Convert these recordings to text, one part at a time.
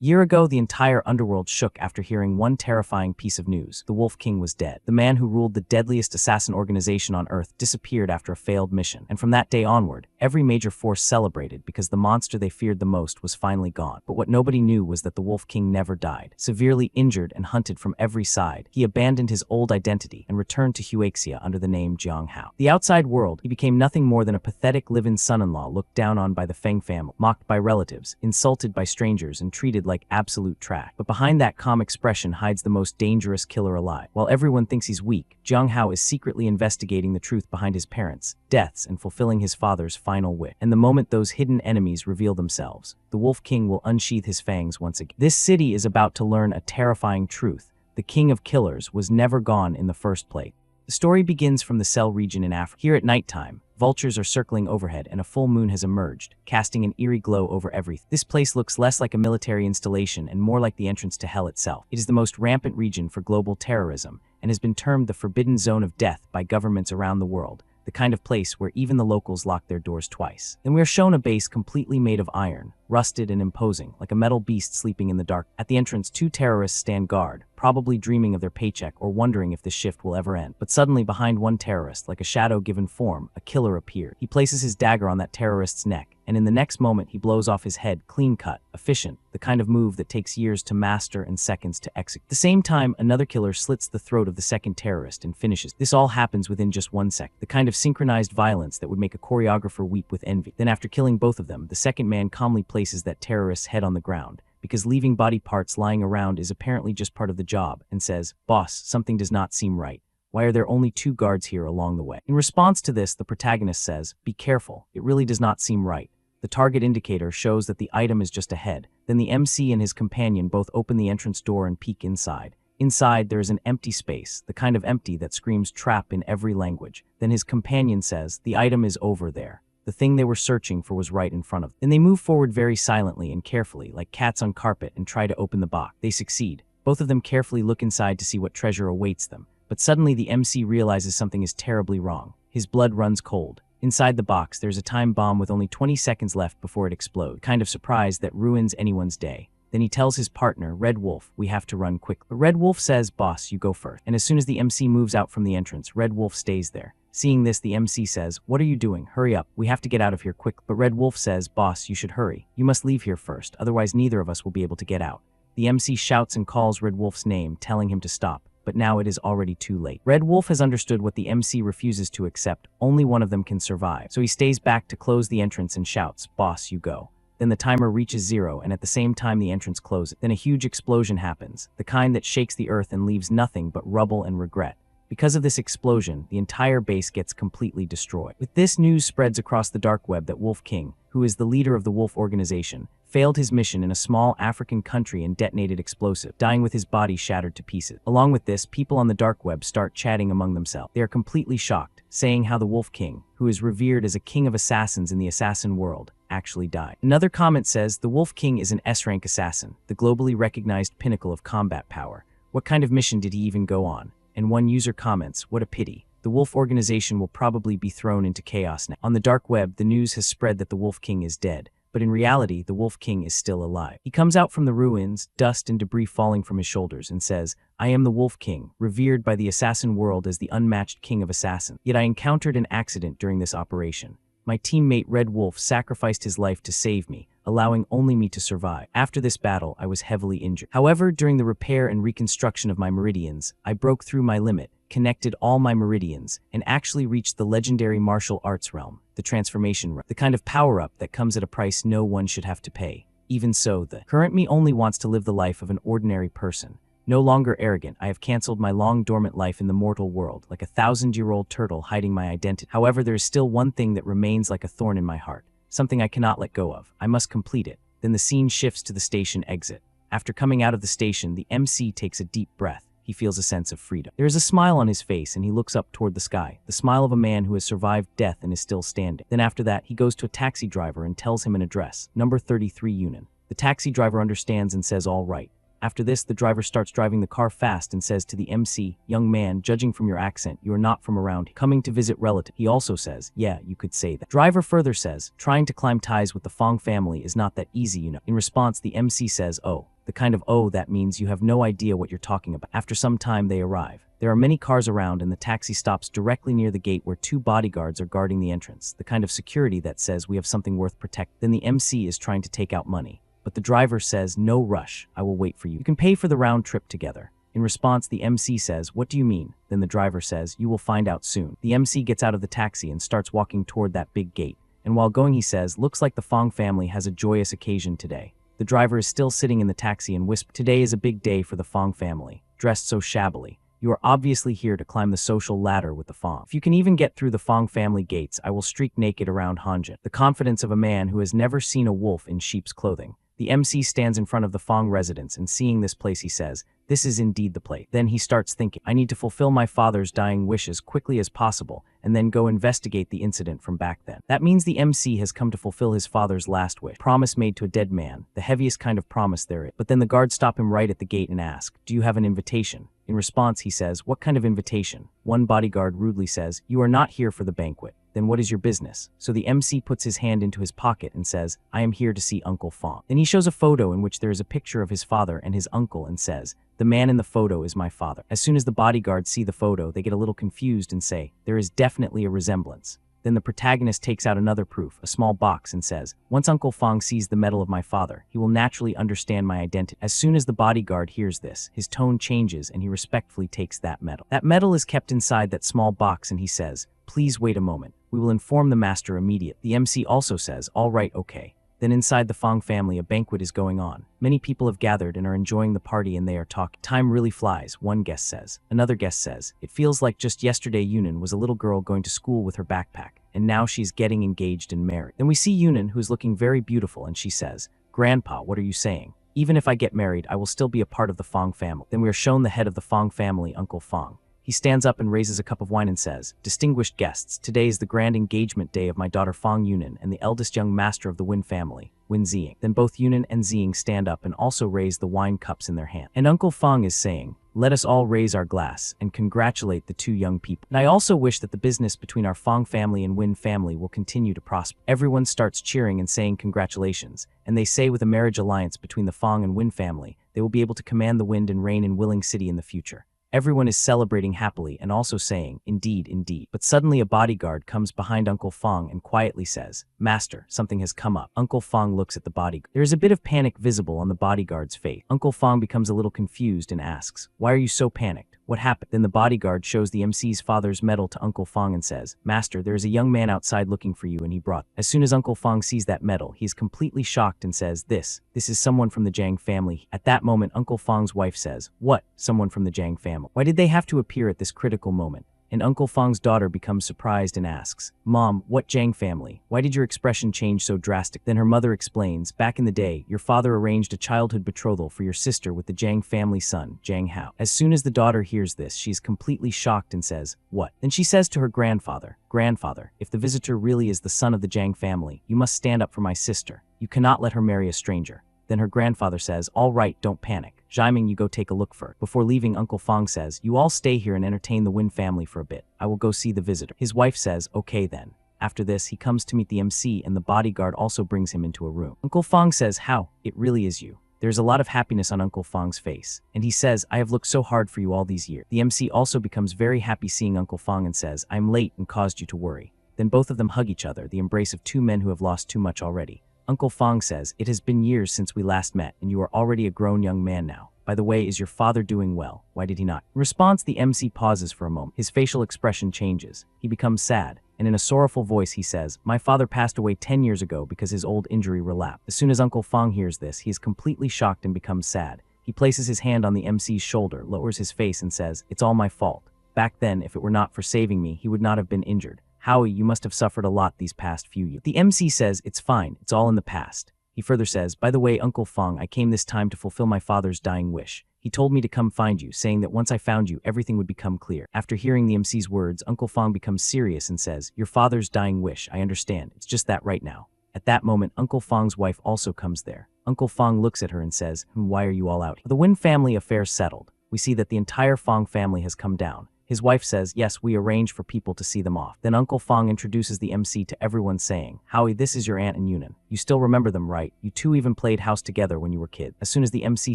Year ago, the entire underworld shook after hearing one terrifying piece of news. The Wolf King was dead. The man who ruled the deadliest assassin organization on Earth disappeared after a failed mission. And from that day onward, every major force celebrated because the monster they feared the most was finally gone. But what nobody knew was that the Wolf King never died. Severely injured and hunted from every side, he abandoned his old identity and returned to Huaxia under the name Jiang Hao. The outside world, he became nothing more than a pathetic live-in son-in-law looked down on by the Feng family, mocked by relatives, insulted by strangers, and treated like absolute trash. But behind that calm expression hides the most dangerous killer alive. While everyone thinks he's weak, Jiang Hao is secretly investigating the truth behind his parents' deaths and fulfilling his father's final wish. And the moment those hidden enemies reveal themselves, the Wolf King will unsheath his fangs once again. This city is about to learn a terrifying truth. The king of killers was never gone in the first place. The story begins from the Cell region in Africa. Here at nighttime, vultures are circling overhead and a full moon has emerged, casting an eerie glow over everything. This place looks less like a military installation and more like the entrance to hell itself. It is the most rampant region for global terrorism and has been termed the forbidden zone of death by governments around the world, the kind of place where even the locals lock their doors twice. Then we are shown a base completely made of iron, rusted and imposing, like a metal beast sleeping in the dark. At the entrance, two terrorists stand guard, probably dreaming of their paycheck or wondering if this shift will ever end. But suddenly, behind one terrorist, like a shadow given form, a killer appeared. He places his dagger on that terrorist's neck, and in the next moment he blows off his head, clean-cut, efficient, the kind of move that takes years to master and seconds to execute. At the same time, another killer slits the throat of the second terrorist and finishes. This all happens within just 1 second, the kind of synchronized violence that would make a choreographer weep with envy. Then after killing both of them, the second man calmly places that terrorist's head on the ground, because leaving body parts lying around is apparently just part of the job, and says, "Boss, something does not seem right. Why are there only 2 guards here along the way?" In response to this, the protagonist says, "Be careful, it really does not seem right." The target indicator shows that the item is just ahead. Then the MC and his companion both open the entrance door and peek inside. Inside, there is an empty space, the kind of empty that screams trap in every language. Then his companion says, "The item is over there. The thing they were searching for was right in front of them." Then they move forward very silently and carefully, like cats on carpet, and try to open the box. They succeed. Both of them carefully look inside to see what treasure awaits them. But suddenly the MC realizes something is terribly wrong. His blood runs cold. Inside the box, there's a time bomb with only 20 seconds left before it explodes, kind of surprise that ruins anyone's day. Then he tells his partner, Red Wolf, "We have to run quickly." But Red Wolf says, "Boss, you go first." And as soon as the MC moves out from the entrance, Red Wolf stays there. Seeing this, the MC says, "What are you doing? Hurry up. We have to get out of here quick." But Red Wolf says, "Boss, you should hurry. You must leave here first, otherwise neither of us will be able to get out." The MC shouts and calls Red Wolf's name, telling him to stop. But now it is already too late. Red Wolf has understood what the MC refuses to accept. Only one of them can survive. So he stays back to close the entrance and shouts, "Boss, you go." Then the timer reaches 0, and at the same time the entrance closes. Then a huge explosion happens, the kind that shakes the earth and leaves nothing but rubble and regret. Because of this explosion, the entire base gets completely destroyed. With this news spreads across the dark web that Wolf King, who is the leader of the Wolf organization, failed his mission in a small African country and detonated explosive, dying with his body shattered to pieces. Along with this, people on the dark web start chatting among themselves. They are completely shocked, saying how the Wolf King, who is revered as a king of assassins in the assassin world, actually died. Another comment says, "The Wolf King is an S-rank assassin, the globally recognized pinnacle of combat power. What kind of mission did he even go on?" And one user comments, "What a pity. The Wolf organization will probably be thrown into chaos now." On the dark web, the news has spread that the Wolf King is dead. But in reality, the Wolf King is still alive. He comes out from the ruins, dust and debris falling from his shoulders, and says, "I am the Wolf King, revered by the assassin world as the unmatched king of assassins. Yet I encountered an accident during this operation. My teammate Red Wolf sacrificed his life to save me, allowing only me to survive. After this battle, I was heavily injured. However, during the repair and reconstruction of my meridians, I broke through my limit, connected all my meridians, and actually reached the legendary martial arts realm, the transformation realm, the kind of power-up that comes at a price no one should have to pay. Even so, the current me only wants to live the life of an ordinary person. No longer arrogant, I have cancelled my long-dormant life in the mortal world, like a 1,000-year-old turtle hiding my identity. However, there is still one thing that remains like a thorn in my heart, something I cannot let go of. I must complete it." Then the scene shifts to the station exit. After coming out of the station, the MC takes a deep breath. He feels a sense of freedom. There is a smile on his face and he looks up toward the sky, the smile of a man who has survived death and is still standing. Then after that, he goes to a taxi driver and tells him an address, number 33 Union. The taxi driver understands and says, "All right. After this, the driver starts driving the car fast and says to the MC, young man, judging from your accent, you are not from around here. Coming to visit relative. He also says, yeah, you could say that. Driver further says, trying to climb ties with the Feng family is not that easy, you know. In response, the MC says, oh. The kind of oh that means you have no idea what you're talking about. After some time, they arrive. There are many cars around and the taxi stops directly near the gate where 2 bodyguards are guarding the entrance, the kind of security that says we have something worth protecting. Then the MC is trying to take out money. But the driver says, no rush, I will wait for you. You can pay for the round trip together. In response, the MC says, what do you mean? Then the driver says, you will find out soon. The MC gets out of the taxi and starts walking toward that big gate. And while going, he says, looks like the Feng family has a joyous occasion today. The driver is still sitting in the taxi and whispers, today is a big day for the Feng family, dressed so shabbily. You are obviously here to climb the social ladder with the Feng. If you can even get through the Feng family gates, I will streak naked around Hanjin. The confidence of a man who has never seen a wolf in sheep's clothing. The MC stands in front of the Feng residence and seeing this place he says, this is indeed the place. Then he starts thinking, I need to fulfill my father's dying wish as quickly as possible and then go investigate the incident from back then. That means the MC has come to fulfill his father's last wish. Promise made to a dead man, the heaviest kind of promise there is. But then the guards stop him right at the gate and ask, do you have an invitation? In response, he says, what kind of invitation? One bodyguard rudely says, you are not here for the banquet. Then what is your business? So the MC puts his hand into his pocket and says, I am here to see Uncle Feng. Then he shows a photo in which there is a picture of his father and his uncle and says, the man in the photo is my father. As soon as the bodyguards see the photo, they get a little confused and say, there is definitely a resemblance. Then the protagonist takes out another proof, a small box, and says, once Uncle Feng sees the medal of my father, he will naturally understand my identity. As soon as the bodyguard hears this, his tone changes and he respectfully takes that medal. That medal is kept inside that small box and he says, please wait a moment. We will inform the master immediately. The MC also says, all right, okay. Then inside the Feng family, a banquet is going on. Many people have gathered and are enjoying the party and they are talking. Time really flies, one guest says. Another guest says, it feels like just yesterday Yunan was a little girl going to school with her backpack, and now she's getting engaged and married. Then we see Yunan, who is looking very beautiful, and she says, Grandpa, what are you saying? Even if I get married, I will still be a part of the Feng family. Then we are shown the head of the Feng family, Uncle Feng. He stands up and raises a cup of wine and says, distinguished guests, today is the grand engagement day of my daughter Feng Yunan and the eldest young master of the Wen family, Wen Ziying. Then both Yunan and Ziying stand up and also raise the wine cups in their hand. And Uncle Feng is saying, let us all raise our glass and congratulate the 2 young people. And I also wish that the business between our Feng family and Wen family will continue to prosper. Everyone starts cheering and saying congratulations, and they say with a marriage alliance between the Feng and Wen family, they will be able to command the wind and rain in Willing City in the future. Everyone is celebrating happily and also saying, indeed, indeed. But suddenly a bodyguard comes behind Uncle Feng and quietly says, Master, something has come up. Uncle Feng looks at the bodyguard. There is a bit of panic visible on the bodyguard's face. Uncle Feng becomes a little confused and asks, why are you so panicked? What happened? Then the bodyguard shows the MC's father's medal to Uncle Feng and says, Master, there is a young man outside looking for you and he brought. As soon as Uncle Feng sees that medal, he is completely shocked and says, This is someone from the Jiang family. At that moment, Uncle Feng's wife says, What? Someone from the Jiang family? Why did they have to appear at this critical moment? And Uncle Feng's daughter becomes surprised and asks, Mom, what Jiang family? Why did your expression change so drastic? Then her mother explains, back in the day, your father arranged a childhood betrothal for your sister with the Jiang family son, Jiang Hao. As soon as the daughter hears this, she is completely shocked and says, What? Then she says to her grandfather, Grandfather, if the visitor really is the son of the Jiang family, you must stand up for my sister. You cannot let her marry a stranger. Then her grandfather says, all right, don't panic. Jiaming, you go take a look for it. Before leaving, Uncle Feng says, you all stay here and entertain the Wen family for a bit. I will go see the visitor. His wife says, okay then. After this, he comes to meet the MC and the bodyguard also brings him into a room. Uncle Feng says, how? It really is you. There's a lot of happiness on Uncle Feng's face. And he says, I have looked so hard for you all these years. The MC also becomes very happy seeing Uncle Feng and says, I'm late and caused you to worry. Then both of them hug each other, the embrace of 2 men who have lost too much already. Uncle Feng says, it has been years since we last met, and you are already a grown young man now. By the way, is your father doing well? Why did he not? In response, the MC pauses for a moment. His facial expression changes. He becomes sad, and in a sorrowful voice he says, my father passed away 10 years ago because his old injury relapsed. As soon as Uncle Feng hears this, he is completely shocked and becomes sad. He places his hand on the MC's shoulder, lowers his face, and says, it's all my fault. Back then, if it were not for saving me, he would not have been injured. Howie, you must have suffered a lot these past few years. The MC says, it's fine, it's all in the past. He further says, by the way, Uncle Feng, I came this time to fulfill my father's dying wish. He told me to come find you, saying that once I found you, everything would become clear. After hearing the MC's words, Uncle Feng becomes serious and says, your father's dying wish, I understand, it's just that right now. At that moment, Uncle Feng's wife also comes there. Uncle Feng looks at her and says, why are you all out here? The Win family affairs settled. We see that the entire Feng family has come down. His wife says, yes, we arranged for people to see them off. Then Uncle Feng introduces the MC to everyone saying, Howie, this is your aunt and Yunan. You still remember them, right? You two even played house together when you were kids. As soon as the MC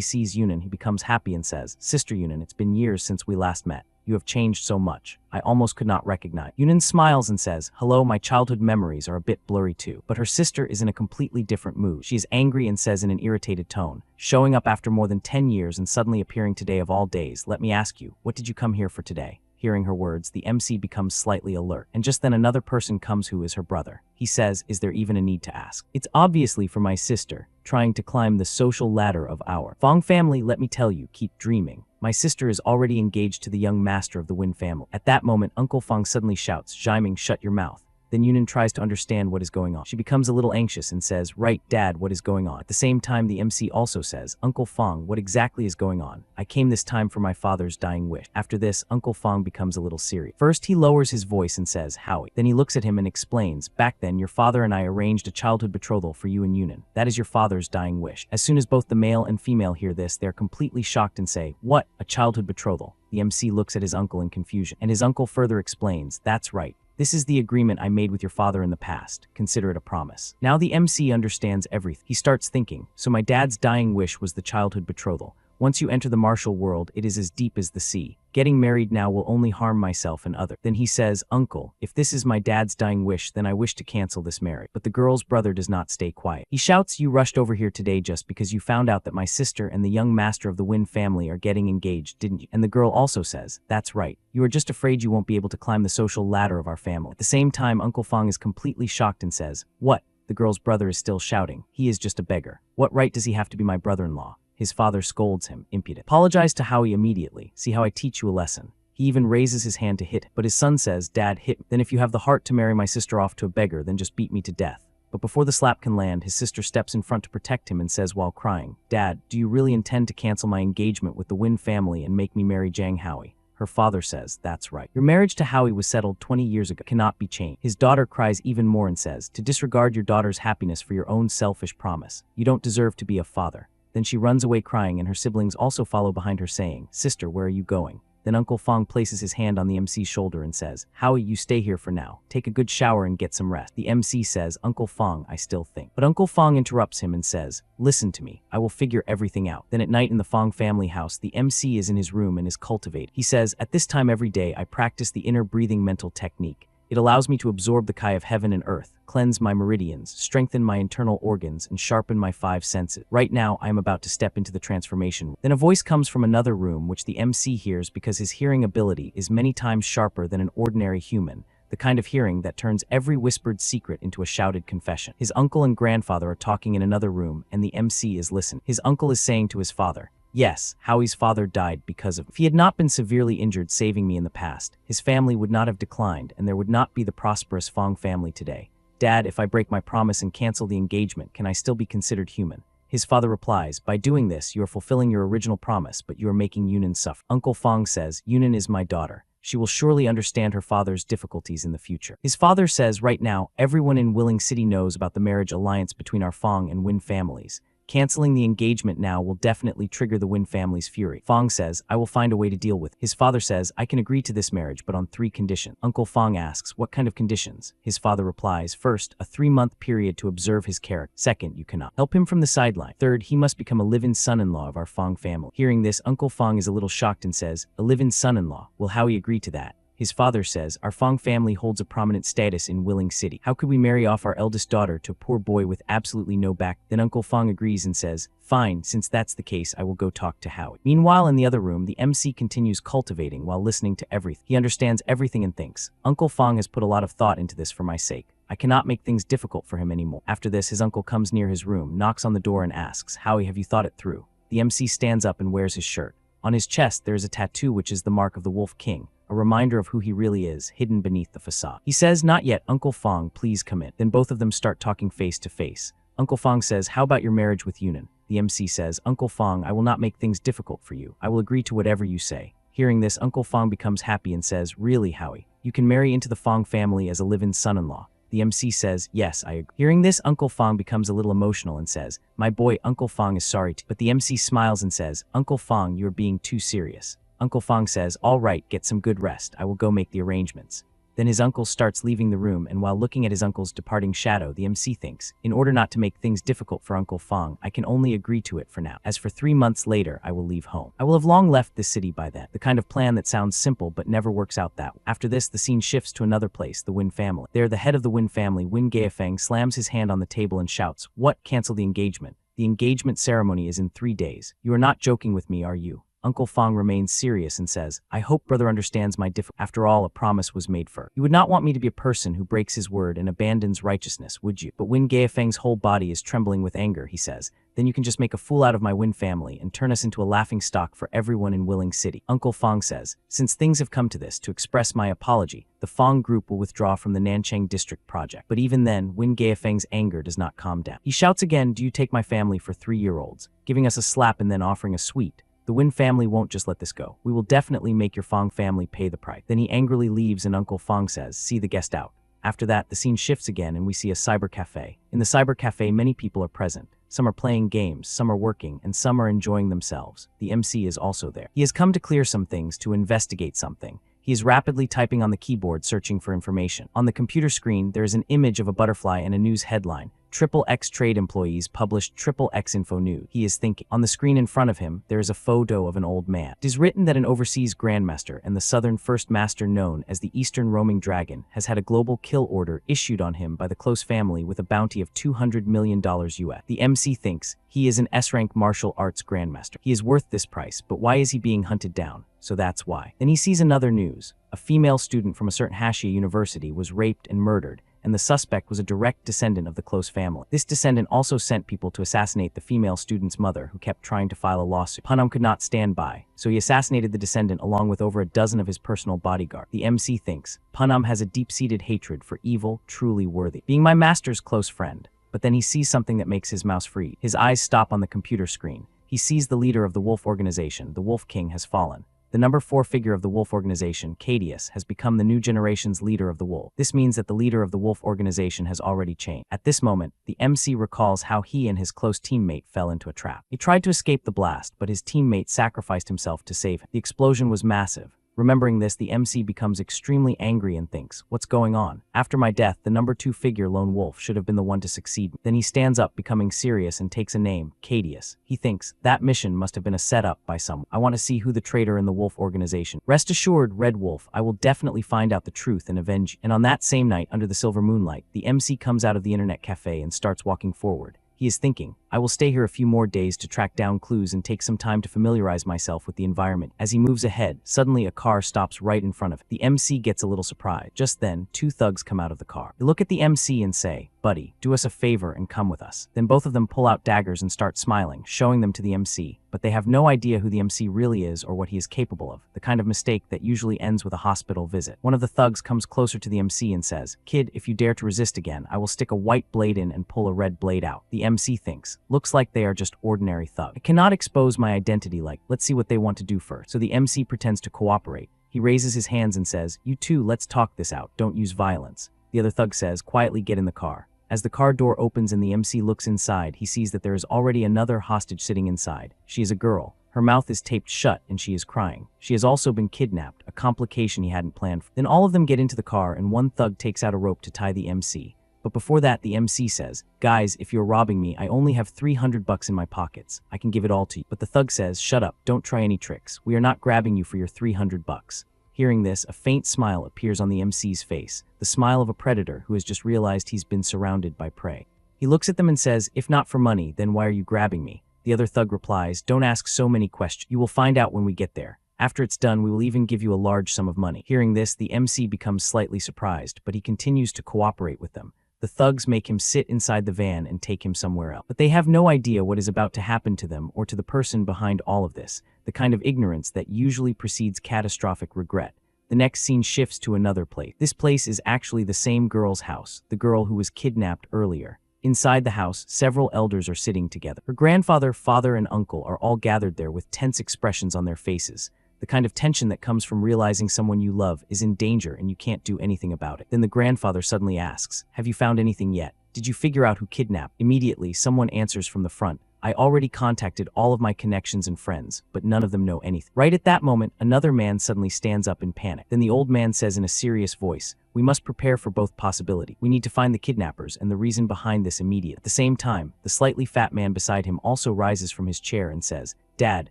sees Yunan, he becomes happy and says, Sister Yunan, it's been years since we last met. You have changed so much. I almost could not recognize. Yunan smiles and says, hello, my childhood memories are a bit blurry too. But her sister is in a completely different mood. She is angry and says in an irritated tone, showing up after more than 10 years and suddenly appearing today of all days, let me ask you, what did you come here for today? Hearing her words, the MC becomes slightly alert, and just then another person comes who is her brother. He says, is there even a need to ask? It's obviously for my sister, trying to climb the social ladder of our Feng family. Let me tell you, keep dreaming. My sister is already engaged to the young master of the Win family. At that moment, Uncle Feng suddenly shouts, Jiming, shut your mouth. Then Yunan tries to understand what is going on. She becomes a little anxious and says, right, Dad, what is going on? At the same time, the MC also says, Uncle Feng, what exactly is going on? I came this time for my father's dying wish. After this, Uncle Feng becomes a little serious. First, he lowers his voice and says, Howie. Then he looks at him and explains, back then, your father and I arranged a childhood betrothal for you and Yunan. That is your father's dying wish. As soon as both the male and female hear this, they are completely shocked and say, what? A childhood betrothal? The MC looks at his uncle in confusion, and his uncle further explains, that's right. This is the agreement I made with your father in the past. Consider it a promise. Now the MC understands everything. He starts thinking, so my dad's dying wish was the childhood betrothal. Once you enter the martial world, it is as deep as the sea. Getting married now will only harm myself and others. Then he says, Uncle, if this is my dad's dying wish, then I wish to cancel this marriage. But the girl's brother does not stay quiet. He shouts, you rushed over here today just because you found out that my sister and the young master of the Win family are getting engaged, didn't you? And the girl also says, that's right. You are just afraid you won't be able to climb the social ladder of our family. At the same time, Uncle Feng is completely shocked and says, what? The girl's brother is still shouting. He is just a beggar. What right does he have to be my brother-in-law? His father scolds him, impudent. Apologize to Howie immediately. See how I teach you a lesson. He even raises his hand to hit him. But his son says, Dad, hit me. Then if you have the heart to marry my sister off to a beggar, then just beat me to death. But before the slap can land, his sister steps in front to protect him and says while crying, Dad, do you really intend to cancel my engagement with the Win family and make me marry Jiang Hao? Her father says, that's right. Your marriage to Howie was settled 20 years ago, cannot be changed. His daughter cries even more and says, to disregard your daughter's happiness for your own selfish promise. You don't deserve to be a father. Then she runs away crying and her siblings also follow behind her saying, Sister, where are you going? Then Uncle Feng places his hand on the MC's shoulder and says, Howie, you stay here for now. Take a good shower and get some rest. The MC says, Uncle Feng, I still think. But Uncle Feng interrupts him and says, listen to me. I will figure everything out. Then at night in the Feng family house, the MC is in his room and is cultivated. He says, at this time every day I practice the inner breathing mental technique. It allows me to absorb the Kai of heaven and earth, cleanse my meridians, strengthen my internal organs, and sharpen my 5 senses. Right now, I am about to step into the transformation. Then a voice comes from another room, which the MC hears because his hearing ability is many times sharper than an ordinary human, the kind of hearing that turns every whispered secret into a shouted confession. His uncle and grandfather are talking in another room, and the MC is listening. His uncle is saying to his father, yes, Howie's father died because of. If he had not been severely injured saving me in the past, his family would not have declined and there would not be the prosperous Feng family today. Dad, if I break my promise and cancel the engagement, can I still be considered human? His father replies, by doing this, you are fulfilling your original promise, but you are making Yunan suffer. Uncle Feng says, Yunan is my daughter. She will surely understand her father's difficulties in the future. His father says, right now, everyone in Willing City knows about the marriage alliance between our Feng and Win families. Canceling the engagement now will definitely trigger the Win family's fury. Feng says, I will find a way to deal with it. His father says, I can agree to this marriage, but on 3 conditions. Uncle Feng asks, what kind of conditions? His father replies, first, a 3-month period to observe his character. Second, you cannot help him from the sideline. Third, he must become a live-in son-in-law of our Feng family. Hearing this, Uncle Feng is a little shocked and says, a live-in son-in-law? Will Howie agree to that? His father says, our Feng family holds a prominent status in Willing City. How could we marry off our eldest daughter to a poor boy with absolutely no back? Then Uncle Feng agrees and says, fine, since that's the case, I will go talk to Howie. Meanwhile, in the other room, the MC continues cultivating while listening to everything. He understands everything and thinks, Uncle Feng has put a lot of thought into this for my sake. I cannot make things difficult for him anymore. After this, his uncle comes near his room, knocks on the door and asks, Howie, have you thought it through? The MC stands up and wears his shirt. On his chest, there is a tattoo which is the mark of the Wolf King, a reminder of who he really is, hidden beneath the facade. He says, not yet, Uncle Feng, please come in. Then both of them start talking face to face. Uncle Feng says, how about your marriage with Yunan? The MC says, Uncle Feng, I will not make things difficult for you. I will agree to whatever you say. Hearing this, Uncle Feng becomes happy and says, really, Howie? You can marry into the Feng family as a live-in son-in-law. The MC says, yes, I agree. Hearing this, Uncle Feng becomes a little emotional and says, my boy, Uncle Feng is sorry but the MC smiles and says, Uncle Feng, you're being too serious. Uncle Feng says, all right, get some good rest. I will go make the arrangements. Then his uncle starts leaving the room, and while looking at his uncle's departing shadow, the MC thinks, in order not to make things difficult for Uncle Feng, I can only agree to it for now. As for 3 months later, I will leave home. I will have long left this city by then. The kind of plan that sounds simple but never works out that way. After this, the scene shifts to another place, the Win family. There, the head of the Win family, Win Feng, slams his hand on the table and shouts, what? Cancel the engagement. The engagement ceremony is in 3 days. You are not joking with me, are you? Uncle Feng remains serious and says, I hope brother understands my After all, a promise was made first. You would not want me to be a person who breaks his word and abandons righteousness, would you? But Win Feng's whole body is trembling with anger, he says. Then you can just make a fool out of my Win family and turn us into a laughingstock for everyone in Willing City. Uncle Feng says, since things have come to this, to express my apology, the Feng group will withdraw from the Nanchang district project. But even then, Win Feng's anger does not calm down. He shouts again, do you take my family for 3-year-olds, giving us a slap and then offering a sweet? The Win family won't just let this go. We will definitely make your Feng family pay the price. Then he angrily leaves and Uncle Feng says, see the guest out. After that, the scene shifts again and we see a cyber cafe. In the cyber cafe, many people are present. Some are playing games, some are working, and some are enjoying themselves. The MC is also there. He has come to clear some things, to investigate something. He is rapidly typing on the keyboard, searching for information. On the computer screen, there is an image of a butterfly and a news headline. XXX trade employees published XXX info news. He is thinking. On the screen in front of him, there is a photo of an old man. It is written that an overseas grandmaster and the southern first master known as the Eastern Roaming Dragon has had a global kill order issued on him by the close family with a bounty of $200 million US. The MC thinks he is an S-rank martial arts grandmaster. He is worth this price, but why is he being hunted down? So that's why. Then he sees another news. A female student from a certain Huaxia university was raped and murdered, and the suspect was a direct descendant of the close family. This descendant also sent people to assassinate the female student's mother, who kept trying to file a lawsuit. Panam could not stand by, so he assassinated the descendant along with over a dozen of his personal bodyguards. The MC thinks, Panam has a deep-seated hatred for evil, truly worthy, being my master's close friend. But then he sees something that makes his mouse freeze. His eyes stop on the computer screen. He sees the leader of the Wolf organization, the Wolf King, has fallen. The number 4 figure of the Wolf organization, Cadius, has become the new generation's leader of the Wolf. This means that the leader of the Wolf organization has already changed. At this moment, the MC recalls how he and his close teammate fell into a trap. He tried to escape the blast, but his teammate sacrificed himself to save him. The explosion was massive. Remembering this, the MC becomes extremely angry and thinks, what's going on? After my death, the number 2 figure, Lone Wolf, should have been the one to succeed. Then he stands up, becoming serious, and takes a name, Cadius. He thinks, that mission must have been a setup by someone. I want to see who the traitor in the Wolf organization. Rest assured, Red Wolf, I will definitely find out the truth and avenge you. And on that same night, under the silver moonlight, the MC comes out of the internet cafe and starts walking forward. He is thinking, I will stay here a few more days to track down clues and take some time to familiarize myself with the environment. As he moves ahead, suddenly a car stops right in front of him. The MC gets a little surprised. Just then, 2 thugs come out of the car. They look at the MC and say, buddy, do us a favor and come with us. Then both of them pull out daggers and start smiling, showing them to the MC. But they have no idea who the MC really is or what he is capable of, the kind of mistake that usually ends with a hospital visit. One of the thugs comes closer to the MC and says, kid, if you dare to resist again, I will stick a white blade in and pull a red blade out. The MC thinks, looks like they are just ordinary thugs. I cannot expose my identity, let's see what they want to do first. So the MC pretends to cooperate. He raises his hands and says, you two, let's talk this out, don't use violence. The other thug says, quietly get in the car. As the car door opens and the MC looks inside, he sees that there is already another hostage sitting inside. She is a girl. Her mouth is taped shut and she is crying. She has also been kidnapped, a complication he hadn't planned for. Then all of them get into the car and one thug takes out a rope to tie the MC. But before that, the MC says, guys, if you're robbing me, I only have $300 in my pockets. I can give it all to you. But the thug says, shut up, don't try any tricks. We are not grabbing you for your $300. Hearing this, a faint smile appears on the MC's face, the smile of a predator who has just realized he's been surrounded by prey. He looks at them and says, if not for money, then why are you grabbing me? The other thug replies, don't ask so many questions. You will find out when we get there. After it's done, we will even give you a large sum of money. Hearing this, the MC becomes slightly surprised, but he continues to cooperate with them. The thugs make him sit inside the van and take him somewhere else. But they have no idea what is about to happen to them or to the person behind all of this, the kind of ignorance that usually precedes catastrophic regret. The next scene shifts to another place. This place is actually the same girl's house, the girl who was kidnapped earlier. Inside the house, several elders are sitting together. Her grandfather, father, and uncle are all gathered there with tense expressions on their faces. the kind of tension that comes from realizing someone you love is in danger and you can't do anything about it. Then the grandfather suddenly asks, "Have you found anything yet? Did you figure out who kidnapped?" Immediately, someone answers from the front, "I already contacted all of my connections and friends, but none of them know anything." Right at that moment, another man suddenly stands up in panic. Then the old man says in a serious voice, "We must prepare for both possibility. We need to find the kidnappers and the reason behind this immediately." At the same time, the slightly fat man beside him also rises from his chair and says, "Dad,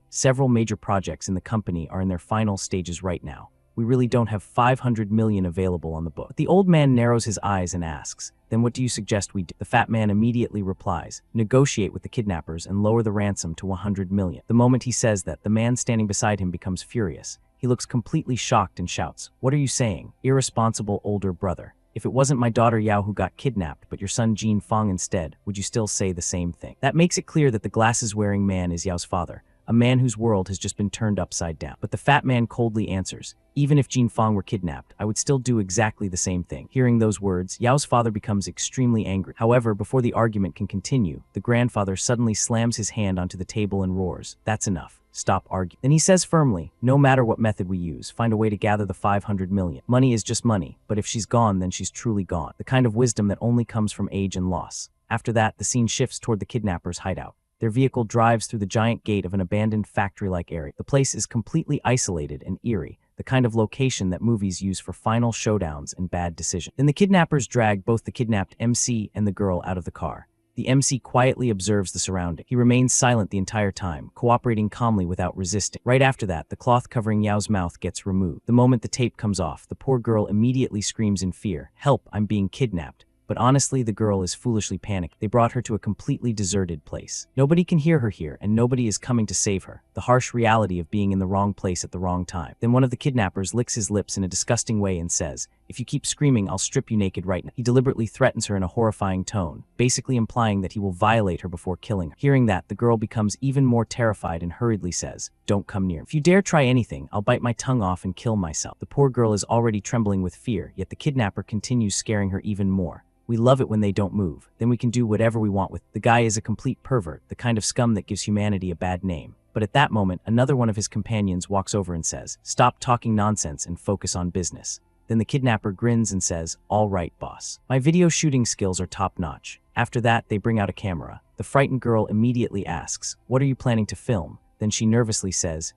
several major projects in the company are in their final stages right now. We really don't have 500 million available on the book." The old man narrows his eyes and asks, "Then what do you suggest we do?" The fat man immediately replies, "Negotiate with the kidnappers and lower the ransom to 100 million. The moment he says that, the man standing beside him becomes furious. He looks completely shocked and shouts, "What are you saying, irresponsible older brother? If it wasn't my daughter Yao who got kidnapped, but your son Feng instead, would you still say the same thing?" That makes it clear that the glasses-wearing man is Yao's father, a man whose world has just been turned upside down. But the fat man coldly answers, "Even if Feng were kidnapped, I would still do exactly the same thing." Hearing those words, Yao's father becomes extremely angry. However, before the argument can continue, the grandfather suddenly slams his hand onto the table and roars, "That's enough. Stop arguing." Then he says firmly, "No matter what method we use, find a way to gather the 500 million. Money is just money, but if she's gone, then she's truly gone." The kind of wisdom that only comes from age and loss. After that, the scene shifts toward the kidnappers' hideout. Their vehicle drives through the giant gate of an abandoned factory-like area. The place is completely isolated and eerie, the kind of location that movies use for final showdowns and bad decisions. Then the kidnappers drag both the kidnapped MC and the girl out of the car. The MC quietly observes the surrounding. He remains silent the entire time, cooperating calmly without resisting. Right after that, the cloth covering Yao's mouth gets removed. The moment the tape comes off, the poor girl immediately screams in fear, "Help, I'm being kidnapped." But honestly, the girl is foolishly panicked. They brought her to a completely deserted place. Nobody can hear her here, and nobody is coming to save her. The harsh reality of being in the wrong place at the wrong time. Then one of the kidnappers licks his lips in a disgusting way and says, "If you keep screaming, I'll strip you naked right now." He deliberately threatens her in a horrifying tone, basically implying that he will violate her before killing her. Hearing that, the girl becomes even more terrified and hurriedly says, "Don't come near. If you dare try anything, I'll bite my tongue off and kill myself." The poor girl is already trembling with fear, yet the kidnapper continues scaring her even more. "We love it when they don't move. Then we can do whatever we want with." The guy is a complete pervert, the kind of scum that gives humanity a bad name. But at that moment, another one of his companions walks over and says, "Stop talking nonsense and focus on business." Then the kidnapper grins and says, "All right, boss. My video shooting skills are top-notch." After that, they bring out a camera. The frightened girl immediately asks, "What are you planning to film?" Then she nervously says,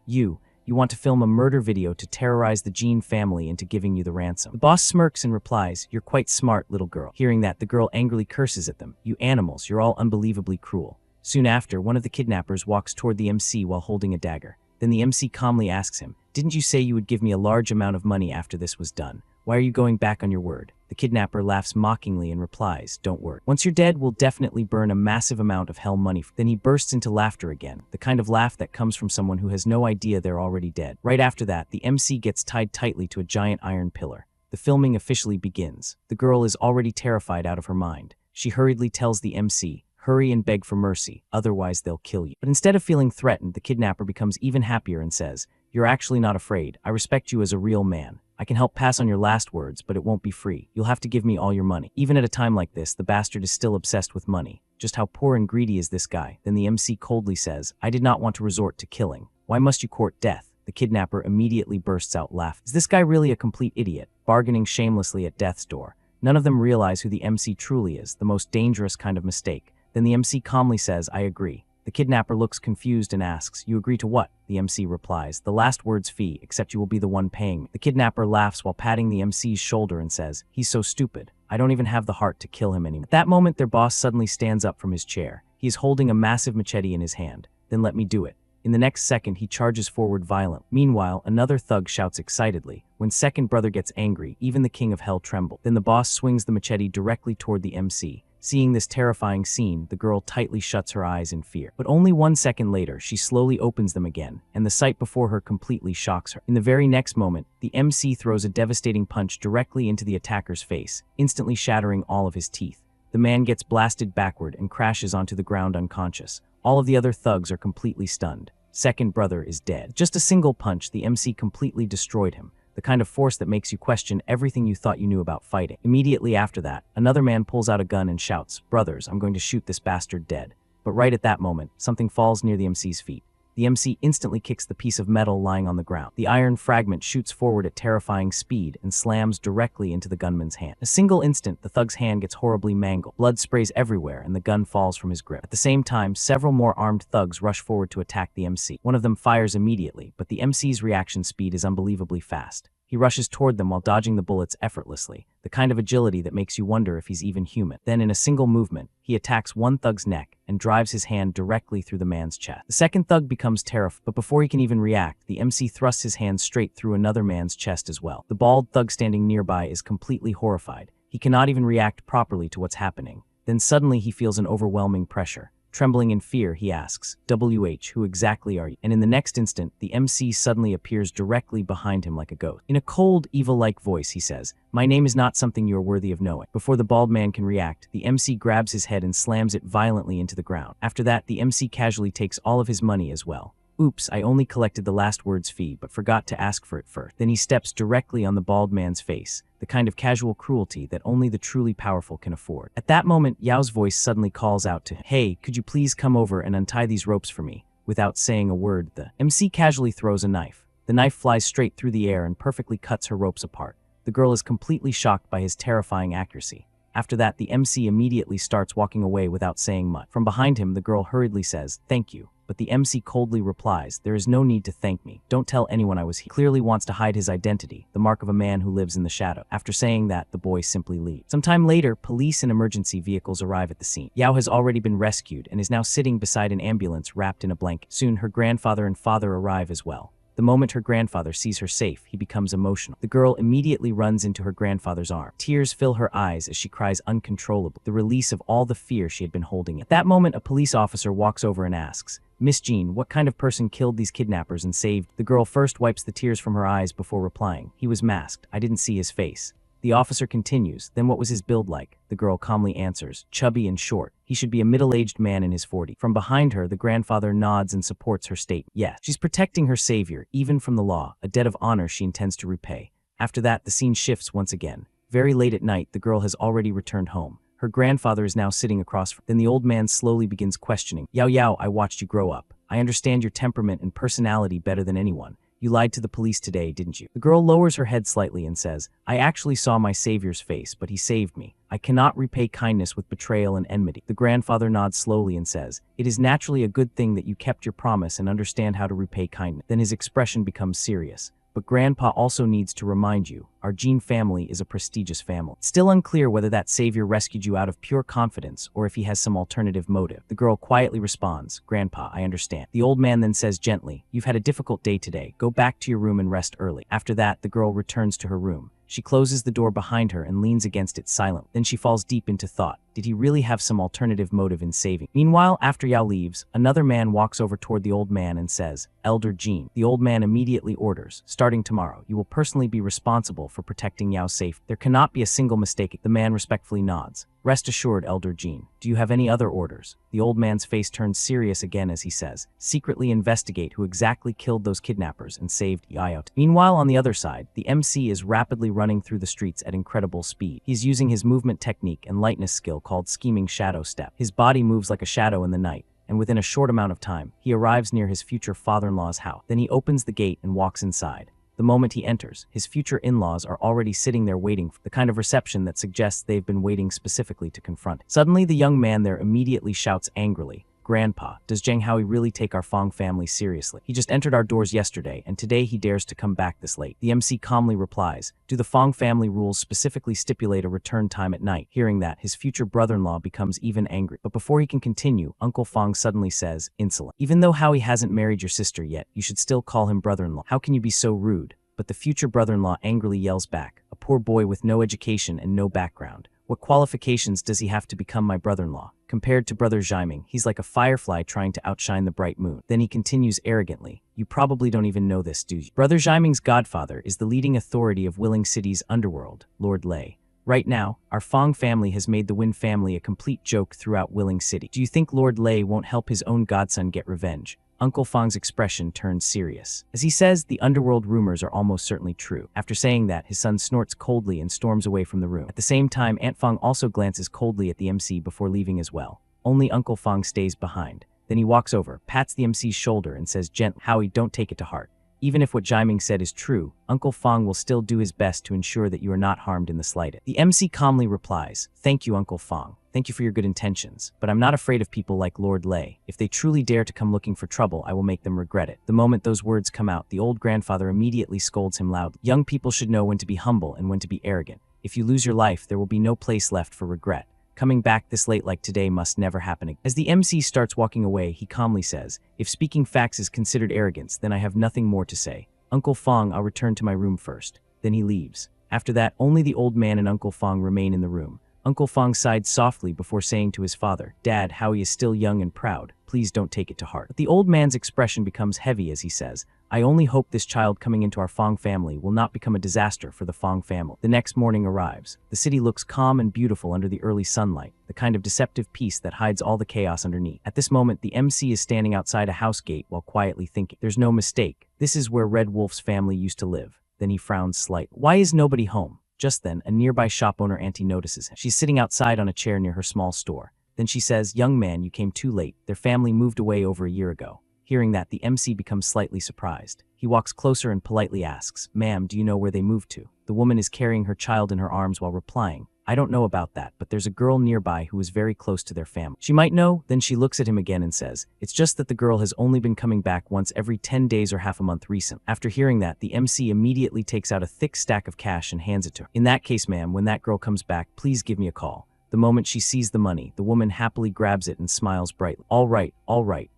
You want to film a murder video to terrorize the Jean family into giving you the ransom." The boss smirks and replies, "You're quite smart, little girl." Hearing that, the girl angrily curses at them, "You animals, you're all unbelievably cruel." Soon after, one of the kidnappers walks toward the MC while holding a dagger. Then the MC calmly asks him, "Didn't you say you would give me a large amount of money after this was done? Why are you going back on your word?" The kidnapper laughs mockingly and replies, "Don't worry. Once you're dead, we'll definitely burn a massive amount of hell money." Then he bursts into laughter again, the kind of laugh that comes from someone who has no idea they're already dead. Right after that, the MC gets tied tightly to a giant iron pillar. The filming officially begins. The girl is already terrified out of her mind. She hurriedly tells the MC, "Hurry and beg for mercy, otherwise they'll kill you." But instead of feeling threatened, the kidnapper becomes even happier and says, "You're actually not afraid. I respect you as a real man. I can help pass on your last words, but it won't be free. You'll have to give me all your money." Even at a time like this, the bastard is still obsessed with money. Just how poor and greedy is this guy? Then the MC coldly says, "I did not want to resort to killing. Why must you court death?" The kidnapper immediately bursts out laughing. Is this guy really a complete idiot, bargaining shamelessly at death's door? None of them realize who the MC truly is, the most dangerous kind of mistake. Then the MC calmly says, "I agree." The kidnapper looks confused and asks, "You agree to what?" The MC replies, "The last word's fee, except you will be the one paying me." The kidnapper laughs while patting the MC's shoulder and says, "He's so stupid. I don't even have the heart to kill him anymore." At that moment, their boss suddenly stands up from his chair. He is holding a massive machete in his hand. "Then let me do it." In the next second, he charges forward violently. Meanwhile, another thug shouts excitedly. When second brother gets angry, even the king of hell trembles. Then the boss swings the machete directly toward the MC. Seeing this terrifying scene, the girl tightly shuts her eyes in fear. But only 1 second later, she slowly opens them again, and the sight before her completely shocks her. In the very next moment, the MC throws a devastating punch directly into the attacker's face, instantly shattering all of his teeth. The man gets blasted backward and crashes onto the ground unconscious. All of the other thugs are completely stunned. Second brother is dead. Just a single punch, the MC completely destroyed him. The kind of force that makes you question everything you thought you knew about fighting. Immediately after that, another man pulls out a gun and shouts, "Brothers, I'm going to shoot this bastard dead." But right at that moment, something falls near the MC's feet. The MC instantly kicks the piece of metal lying on the ground. The iron fragment shoots forward at terrifying speed and slams directly into the gunman's hand. A single instant, the thug's hand gets horribly mangled. Blood sprays everywhere and the gun falls from his grip. At the same time, several more armed thugs rush forward to attack the MC. One of them fires immediately, but the MC's reaction speed is unbelievably fast. He rushes toward them while dodging the bullets effortlessly, the kind of agility that makes you wonder if he's even human. Then in a single movement, he attacks one thug's neck and drives his hand directly through the man's chest. The second thug becomes terrified, but before he can even react, the MC thrusts his hand straight through another man's chest as well. The bald thug standing nearby is completely horrified. He cannot even react properly to what's happening. Then suddenly he feels an overwhelming pressure. Trembling in fear, he asks, "WH, who exactly are you?" And in the next instant, the MC suddenly appears directly behind him like a ghost. In a cold, evil-like voice, he says, "My name is not something you are worthy of knowing." Before the bald man can react, the MC grabs his head and slams it violently into the ground. After that, the MC casually takes all of his money as well. "Oops, I only collected the last word's fee, but forgot to ask for it first." Then he steps directly on the bald man's face, the kind of casual cruelty that only the truly powerful can afford. At that moment, Yao's voice suddenly calls out to him, "Hey, could you please come over and untie these ropes for me?" Without saying a word, the MC casually throws a knife. The knife flies straight through the air and perfectly cuts her ropes apart. The girl is completely shocked by his terrifying accuracy. After that, the MC immediately starts walking away without saying much. From behind him, the girl hurriedly says, "Thank you." But the MC coldly replies, "There is no need to thank me. Don't tell anyone I was here." He clearly wants to hide his identity, the mark of a man who lives in the shadow. After saying that, the boy simply leaves. Sometime later, police and emergency vehicles arrive at the scene. Yao has already been rescued and is now sitting beside an ambulance wrapped in a blanket. Soon, her grandfather and father arrive as well. The moment her grandfather sees her safe, he becomes emotional. The girl immediately runs into her grandfather's arm. Tears fill her eyes as she cries uncontrollably, the release of all the fear she had been holding in. At that moment, a police officer walks over and asks, "Miss Jean, what kind of person killed these kidnappers and saved?" The girl first wipes the tears from her eyes before replying, "He was masked. I didn't see his face." The officer continues, "Then what was his build like?" The girl calmly answers, "Chubby and short. He should be a middle-aged man in his 40s. From behind her, the grandfather nods and supports her statement. Yes, she's protecting her savior, even from the law, a debt of honor she intends to repay. After that, the scene shifts once again. Very late at night, the girl has already returned home. Her grandfather is now sitting across from her. Then the old man slowly begins questioning, "Yao Yao, I watched you grow up. I understand your temperament and personality better than anyone. You lied to the police today, didn't you?" The girl lowers her head slightly and says, "I actually saw my savior's face, but he saved me. I cannot repay kindness with betrayal and enmity." The grandfather nods slowly and says, "It is naturally a good thing that you kept your promise and understand how to repay kindness." Then his expression becomes serious. "But Grandpa also needs to remind you, our Jean family is a prestigious family." It's still unclear whether that savior rescued you out of pure confidence or if he has some alternative motive. The girl quietly responds, "Grandpa, I understand." The old man then says gently, "You've had a difficult day today. Go back to your room and rest early." After that, the girl returns to her room. She closes the door behind her and leans against it silently. Then she falls deep into thought. Did he really have some alternative motive in saving? Meanwhile, after Yao leaves, another man walks over toward the old man and says, "Elder Jean." The old man immediately orders, "Starting tomorrow, you will personally be responsible for protecting Yao's safety. There cannot be a single mistake." The man respectfully nods. "Rest assured, Elder Jean. Do you have any other orders?" The old man's face turns serious again as he says, "Secretly investigate who exactly killed those kidnappers and saved Yao." Meanwhile, on the other side, the MC is rapidly running through the streets at incredible speed. He's using his movement technique and lightness skill called Scheming Shadow Step. His body moves like a shadow in the night, and within a short amount of time, he arrives near his future father-in-law's house. Then he opens the gate and walks inside. The moment he enters, his future in-laws are already sitting there waiting for the kind of reception that suggests they've been waiting specifically to confront him. Suddenly, the young man there immediately shouts angrily, "Grandpa, does Jiang Hao really take our Feng family seriously? He just entered our doors yesterday, and today he dares to come back this late." The MC calmly replies, "Do the Feng family rules specifically stipulate a return time at night?" Hearing that, his future brother-in-law becomes even angry. But before he can continue, Uncle Feng suddenly says, "Insolent. Even though Howie hasn't married your sister yet, you should still call him brother-in-law. How can you be so rude?" But the future brother-in-law angrily yells back, "A poor boy with no education and no background. What qualifications does he have to become my brother-in-law? Compared to Brother Jiaming, he's like a firefly trying to outshine the bright moon." Then he continues arrogantly, "You probably don't even know this, do you? Brother Jiaming's godfather is the leading authority of Willing City's underworld, Lord Lei. Right now, our Feng family has made the Win family a complete joke throughout Willing City. Do you think Lord Lei won't help his own godson get revenge?" Uncle Feng's expression turns serious. As he says, the underworld rumors are almost certainly true. After saying that, his son snorts coldly and storms away from the room. At the same time, Aunt Feng also glances coldly at the MC before leaving as well. Only Uncle Feng stays behind. Then he walks over, pats the MC's shoulder and says gently, Howie, don't take it to heart. Even if what Jiaming said is true, Uncle Feng will still do his best to ensure that you are not harmed in the slightest. The MC calmly replies, thank you, Uncle Feng. Thank you for your good intentions, but I'm not afraid of people like Lord Lei. If they truly dare to come looking for trouble, I will make them regret it. The moment those words come out, the old grandfather immediately scolds him loudly. Young people should know when to be humble and when to be arrogant. If you lose your life, there will be no place left for regret. Coming back this late like today must never happen again. As the MC starts walking away, he calmly says, if speaking facts is considered arrogance, then I have nothing more to say. Uncle Feng, I'll return to my room first. Then he leaves. After that, only the old man and Uncle Feng remain in the room. Uncle Feng sighed softly before saying to his father, Dad, Howie is still young and proud. Please don't take it to heart. But the old man's expression becomes heavy as he says, I only hope this child coming into our Feng family will not become a disaster for the Feng family. The next morning arrives. The city looks calm and beautiful under the early sunlight, the kind of deceptive peace that hides all the chaos underneath. At this moment, the MC is standing outside a house gate while quietly thinking. There's no mistake. This is where Red Wolf's family used to live. Then he frowns slightly. Why is nobody home? Just then, a nearby shop owner auntie notices him. She's sitting outside on a chair near her small store. Then she says, young man, you came too late. Their family moved away over a year ago. Hearing that, the MC becomes slightly surprised. He walks closer and politely asks, ma'am, do you know where they moved to? The woman is carrying her child in her arms while replying, I don't know about that, but there's a girl nearby who is very close to their family. She might know. Then she looks at him again and says, it's just that the girl has only been coming back once every 10 days or half a month recent. After hearing that, the MC immediately takes out a thick stack of cash and hands it to her. In that case, ma'am, when that girl comes back, please give me a call. The moment she sees the money, the woman happily grabs it and smiles brightly. All right,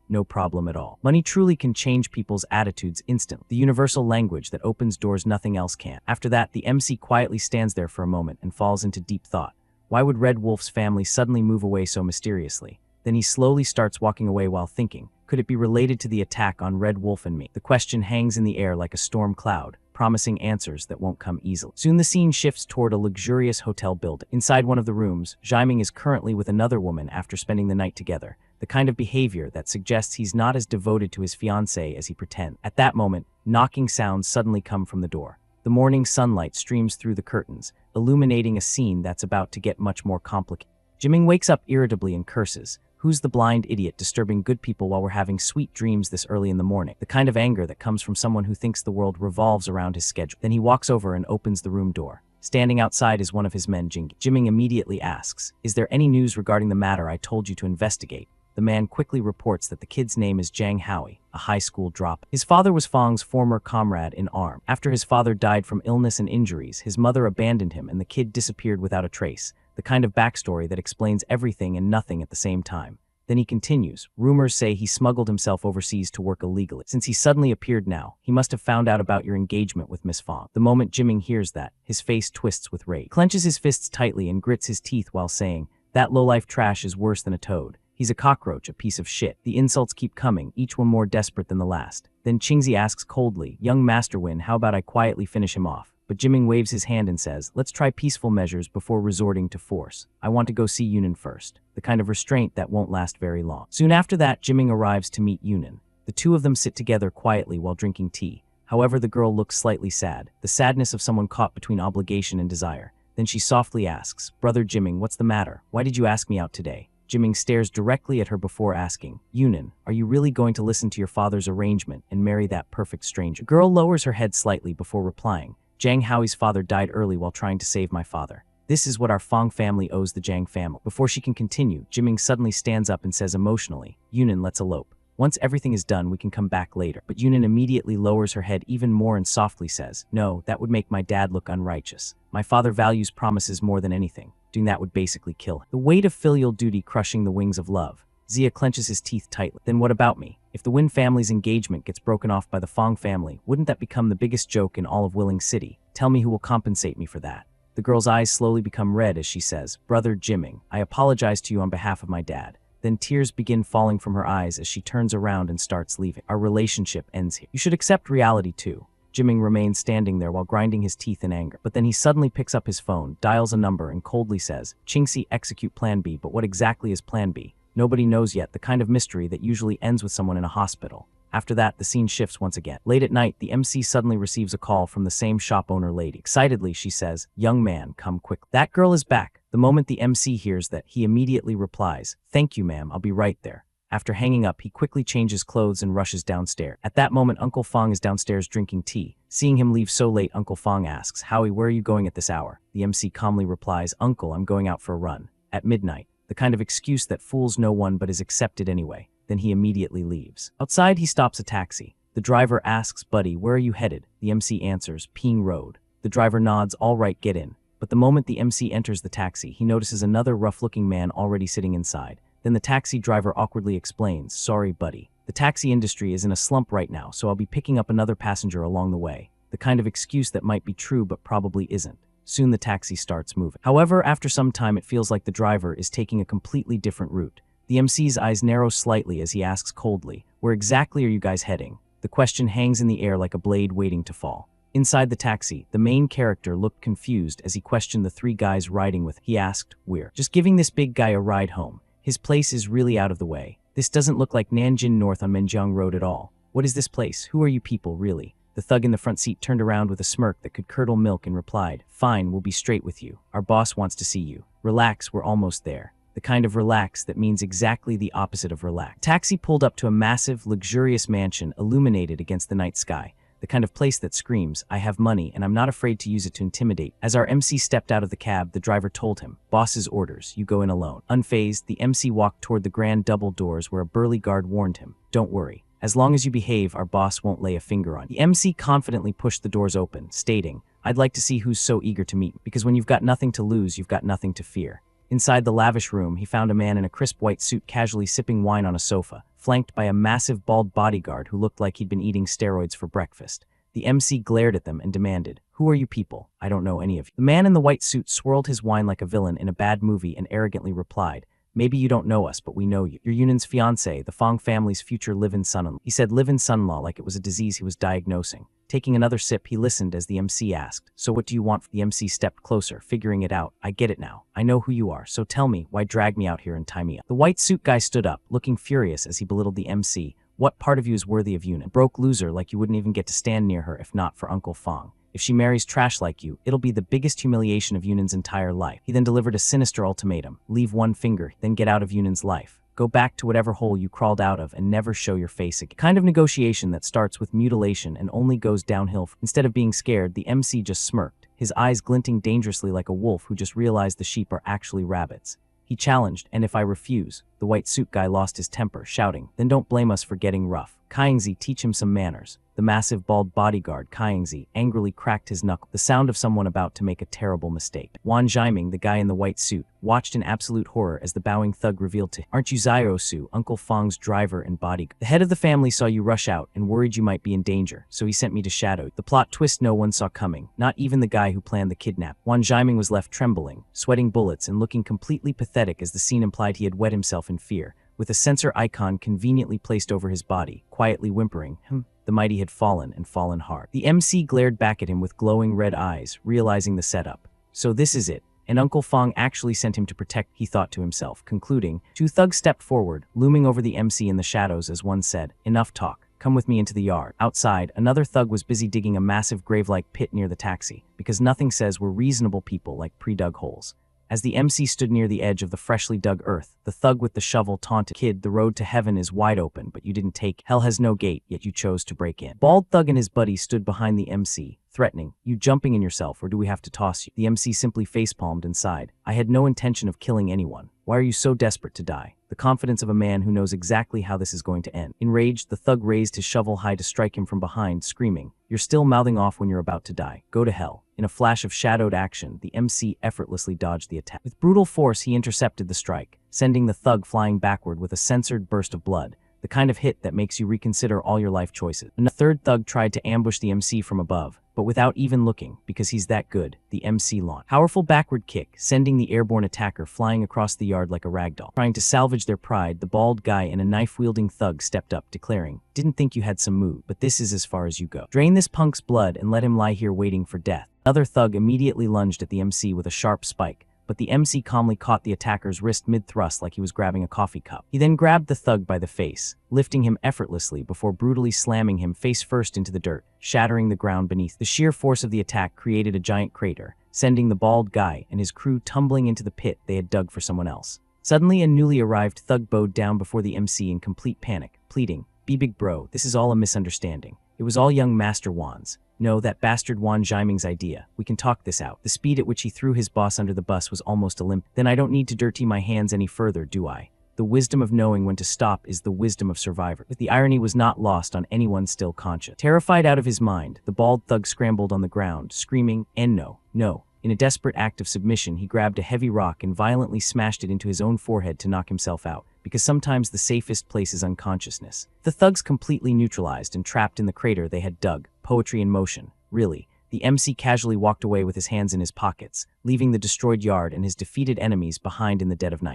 no problem at all. Money truly can change people's attitudes instantly. The universal language that opens doors nothing else can. After that, the MC quietly stands there for a moment and falls into deep thought. Why would Red Wolf's family suddenly move away so mysteriously? Then he slowly starts walking away while thinking, could it be related to the attack on Red Wolf and me? The question hangs in the air like a storm cloud, promising answers that won't come easily. Soon the scene shifts toward a luxurious hotel building. Inside one of the rooms, Jiaming is currently with another woman after spending the night together, the kind of behavior that suggests he's not as devoted to his fiancée as he pretends. At that moment, knocking sounds suddenly come from the door. The morning sunlight streams through the curtains, illuminating a scene that's about to get much more complicated. Jiaming wakes up irritably and curses, who's the blind idiot disturbing good people while we're having sweet dreams this early in the morning? The kind of anger that comes from someone who thinks the world revolves around his schedule. Then he walks over and opens the room door. Standing outside is one of his men, Jing. Jiaming immediately asks, is there any news regarding the matter I told you to investigate? The man quickly reports that the kid's name is Jiang Hao, a high school dropout. His father was Feng's former comrade in arms. After his father died from illness and injuries, his mother abandoned him and the kid disappeared without a trace, the kind of backstory that explains everything and nothing at the same time. Then he continues, rumors say he smuggled himself overseas to work illegally. Since he suddenly appeared now, he must have found out about your engagement with Miss Feng. The moment Jiaming hears that, his face twists with rage. He clenches his fists tightly and grits his teeth while saying, that lowlife trash is worse than a toad. He's a cockroach, a piece of shit. The insults keep coming, each one more desperate than the last. Then Qingzi asks coldly, young Master Win, how about I quietly finish him off? But Jiaming waves his hand and says, let's try peaceful measures before resorting to force. I want to go see Yunan first. The kind of restraint that won't last very long. Soon after that, Jiaming arrives to meet Yunan. The two of them sit together quietly while drinking tea. However, the girl looks slightly sad, the sadness of someone caught between obligation and desire. Then she softly asks, brother Jiaming, what's the matter? Why did you ask me out today? Jiaming stares directly at her before asking, Yunan, are you really going to listen to your father's arrangement and marry that perfect stranger? The girl lowers her head slightly before replying, Jiang Hao's father died early while trying to save my father. This is what our Feng family owes the Jiang family. Before she can continue, Jiaming suddenly stands up and says emotionally, Yunan, let's elope. Once everything is done, we can come back later. But Yunan immediately lowers her head even more and softly says, no, that would make my dad look unrighteous. My father values promises more than anything. Doing that would basically kill him. The weight of filial duty crushing the wings of love. Zia clenches his teeth tightly. Then what about me? If the Win family's engagement gets broken off by the Feng family, wouldn't that become the biggest joke in all of Willing City? Tell me who will compensate me for that. The girl's eyes slowly become red as she says, brother Jiaming, I apologize to you on behalf of my dad. Then tears begin falling from her eyes as she turns around and starts leaving. Our relationship ends here. You should accept reality too. Jiaming remains standing there while grinding his teeth in anger. But then he suddenly picks up his phone, dials a number, and coldly says, Qingxi, execute Plan B. But what exactly is Plan B? Nobody knows yet, the kind of mystery that usually ends with someone in a hospital. After that, the scene shifts once again. Late at night, the MC suddenly receives a call from the same shop owner lady. Excitedly, she says, young man, come quick. That girl is back. The moment the MC hears that, he immediately replies, thank you, ma'am, I'll be right there. After hanging up, he quickly changes clothes and rushes downstairs. At that moment, Uncle Feng is downstairs drinking tea. Seeing him leave so late, Uncle Feng asks, "Howie, where are you going at this hour?" The MC calmly replies, "Uncle, I'm going out for a run. At midnight." The kind of excuse that fools no one but is accepted anyway. Then he immediately leaves. Outside, he stops a taxi. The driver asks, "Buddy, where are you headed?" The MC answers, "Ping Road." The driver nods, "All right, get in." But the moment the MC enters the taxi, he notices another rough-looking man already sitting inside. Then the taxi driver awkwardly explains, "Sorry, buddy. The taxi industry is in a slump right now, so I'll be picking up another passenger along the way." The kind of excuse that might be true but probably isn't. Soon the taxi starts moving. However, after some time it feels like the driver is taking a completely different route. The MC's eyes narrow slightly as he asks coldly, "Where exactly are you guys heading?" The question hangs in the air like a blade waiting to fall. Inside the taxi, the main character looked confused as he questioned the three guys riding with him. He asked, "We're just giving this big guy a ride home. His place is really out of the way. This doesn't look like Nanjing North on Menjiang Road at all. What is this place? Who are you people, really?" The thug in the front seat turned around with a smirk that could curdle milk and replied, "Fine, we'll be straight with you. Our boss wants to see you. Relax, we're almost there." The kind of relax that means exactly the opposite of relax. Taxi pulled up to a massive, luxurious mansion illuminated against the night sky. The kind of place that screams, "I have money and I'm not afraid to use it to intimidate." As our MC stepped out of the cab, the driver told him, "Boss's orders, you go in alone." Unfazed, the MC walked toward the grand double doors where a burly guard warned him, "Don't worry. As long as you behave, our boss won't lay a finger on you." The MC confidently pushed the doors open, stating, "I'd like to see who's so eager to meet me, because when you've got nothing to lose, you've got nothing to fear." Inside the lavish room, he found a man in a crisp white suit casually sipping wine on a sofa, flanked by a massive bald bodyguard who looked like he'd been eating steroids for breakfast. The MC glared at them and demanded, "Who are you people? I don't know any of you." The man in the white suit swirled his wine like a villain in a bad movie and arrogantly replied, "Maybe you don't know us, but we know you. You're Yunan's fiancé, the Feng family's future live-in son-in-law." He said live-in son-in-law like it was a disease he was diagnosing. Taking another sip, he listened as the MC asked, "So what do you want?" The MC stepped closer, figuring it out. "I get it now. I know who you are, so tell me, why drag me out here and tie me up?" The white suit guy stood up, looking furious as he belittled the MC. "What part of you is worthy of Yunan? Broke loser like you wouldn't even get to stand near her if not for Uncle Feng. If she marries trash like you, it'll be the biggest humiliation of Yunan's entire life." He then delivered a sinister ultimatum. "Leave one finger, then get out of Yunan's life. Go back to whatever hole you crawled out of and never show your face again." Kind of negotiation that starts with mutilation and only goes downhill. Instead of being scared, the MC just smirked, his eyes glinting dangerously like a wolf who just realized the sheep are actually rabbits. He challenged, "And if I refuse?" The white suit guy lost his temper, shouting, "Then don't blame us for getting rough. Kaingzi, teach him some manners." The massive bald bodyguard, Kaingzi, angrily cracked his knuckle, the sound of someone about to make a terrible mistake. Wan Zhaiming, the guy in the white suit, watched in absolute horror as the bowing thug revealed to him, "Aren't you Ziosu, Uncle Feng's driver and bodyguard? The head of the family saw you rush out and worried you might be in danger, so he sent me to shadow you." The plot twist no one saw coming, not even the guy who planned the kidnap. Wan Zhaiming was left trembling, sweating bullets and looking completely pathetic as the scene implied he had wet himself in fear, with a sensor icon conveniently placed over his body, quietly whimpering, The mighty had fallen, and fallen hard. The MC glared back at him with glowing red eyes, realizing the setup. So this is it. And Uncle Feng actually sent him to protect, he thought to himself, concluding. Two thugs stepped forward, looming over the MC in the shadows as one said, "Enough talk. Come with me into the yard." Outside, another thug was busy digging a massive grave-like pit near the taxi, because nothing says we're reasonable people like pre-dug holes. As the MC stood near the edge of the freshly dug earth, the thug with the shovel taunted, "Kid, the road to heaven is wide open, but you didn't take. Hell has no gate, yet you chose to break in." Bald thug and his buddy stood behind the MC, threatening, "You jumping in yourself, or do we have to toss you?" The MC simply facepalmed and sighed, "I had no intention of killing anyone. Why are you so desperate to die?" The confidence of a man who knows exactly how this is going to end. Enraged, the thug raised his shovel high to strike him from behind, screaming, "You're still mouthing off when you're about to die. Go to hell." In a flash of shadowed action, the MC effortlessly dodged the attack. With brutal force, he intercepted the strike, sending the thug flying backward with a censored burst of blood, the kind of hit that makes you reconsider all your life choices. A third thug tried to ambush the MC from above, but without even looking, because he's that good, the MC launched. Powerful backward kick, sending the airborne attacker flying across the yard like a ragdoll. Trying to salvage their pride, the bald guy and a knife-wielding thug stepped up, declaring, "Didn't think you had some move, but this is as far as you go. Drain this punk's blood and let him lie here waiting for death." Another thug immediately lunged at the MC with a sharp spike, but the MC calmly caught the attacker's wrist mid-thrust like he was grabbing a coffee cup. He then grabbed the thug by the face, lifting him effortlessly before brutally slamming him face first into the dirt, shattering the ground beneath. The sheer force of the attack created a giant crater, sending the bald guy and his crew tumbling into the pit they had dug for someone else. Suddenly, a newly arrived thug bowed down before the MC in complete panic, pleading, "Be big bro, this is all a misunderstanding. It was all young Master Wan's. No, that bastard Wan Jiming's idea. We can talk this out." The speed at which he threw his boss under the bus was almost Olympic. "Then I don't need to dirty my hands any further, do I? The wisdom of knowing when to stop is the wisdom of survivor." The irony was not lost on anyone still conscious. Terrified out of his mind, the bald thug scrambled on the ground, screaming, "And no, no." In a desperate act of submission, he grabbed a heavy rock and violently smashed it into his own forehead to knock himself out, because sometimes the safest place is unconsciousness. The thugs completely neutralized and trapped in the crater they had dug, poetry in motion, really. The MC casually walked away with his hands in his pockets, leaving the destroyed yard and his defeated enemies behind in the dead of night.